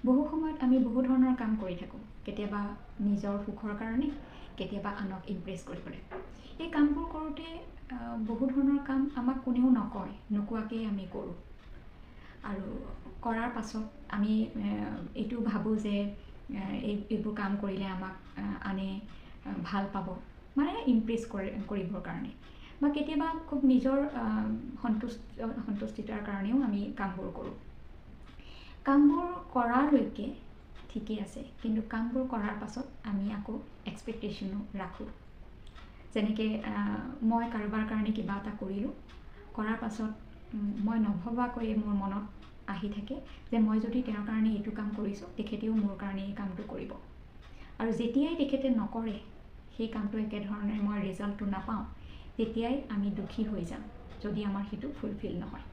বহু সময়ত আমি বহু ধৰণৰ কাম কৰি থাকোঁ, কেতিয়াবা নিজৰ সুখৰ কাৰণে, কেতিয়াবা আনক ইমপ্ৰেছ কৰিবলৈ। এই কামবোৰ কৰোঁতে বহু ধৰণৰ কাম আমাক কোনেও নকয়, নোকোৱাকেই আমি কৰোঁ। আৰু কৰাৰ পাছত আমি এইটো ভাবোঁ যে এইবোৰ কাম কৰিলে আমাক আনে ভাল পাব, মানে ইমপ্ৰেছ কৰিবৰ কাৰণে, বা কেতিয়াবা খুব নিজৰ সন্তুষ্টিতাৰ কাৰণেও আমি কামবোৰ কৰোঁ। কামবোৰ কৰালৈকে ঠিকেই আছে, কিন্তু কামবোৰ কৰাৰ পাছত আমি আকৌ এক্সপেক্টেশ্যনো ৰাখোঁ। যেনেকৈ মই কাৰোবাৰ কাৰণে কিবা এটা কৰিলোঁ, কৰাৰ পাছত মই নভবাকৈয়ে মোৰ মনত আহি থাকে যে মই যদি তেওঁৰ কাৰণে এইটো কাম কৰিছোঁ, তেখেতেও মোৰ কাৰণে এই কামটো কৰিব। আৰু যেতিয়াই তেখেতে নকৰে, সেই কামটো একেধৰণে মই ৰিজাল্টটো নাপাওঁ, তেতিয়াই আমি দুখী হৈ যাম, যদি আমাৰ সেইটো ফুলফিল নহয়।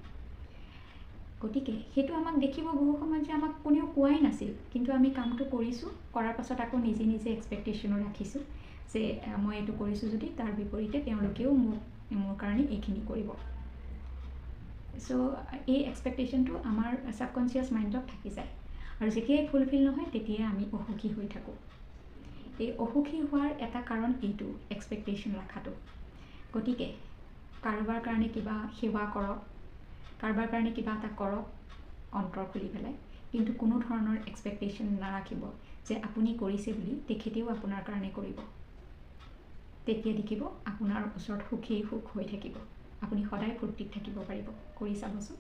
গতিকে সেইটো আমাক দেখিব বহু সময়ত যে আমাক কোনেও কোৱাই নাছিল, কিন্তু আমি কামটো কৰিছোঁ, কৰাৰ পাছত আকৌ নিজে নিজে এক্সপেক্টেশ্যনো ৰাখিছোঁ যে মই এইটো কৰিছোঁ যদি তাৰ বিপৰীতে তেওঁলোকেও মোৰ কাৰণে এইখিনি কৰিব। চ' এই এক্সপেক্টেশ্যনটো আমাৰ ছাবকনচিয়াছ মাইণ্ডত থাকি যায়, আৰু যেতিয়াই ফুলফিল নহয় তেতিয়াই আমি অসুখী হৈ থাকোঁ। এই অসুখী হোৱাৰ এটা কাৰণ এইটো, এক্সপেক্টেশ্যন ৰখাটো। গতিকে কাৰোবাৰ কাৰণে কিবা সেৱা কৰক, কাৰোবাৰ কাৰণে কিবা এটা কৰক অন্তৰ খুলি পেলাই, কিন্তু কোনো ধৰণৰ এক্সপেক্টেশ্যন নাৰাখিব যে আপুনি কৰিছে বুলি তেখেতেও আপোনাৰ কাৰণে কৰিব। তেতিয়া দেখিব আপোনাৰ ওচৰত সুখেই সুখ হৈ থাকিব, আপুনি সদায় ফূৰ্তিত থাকিব পাৰিব। কৰি চাবচোন।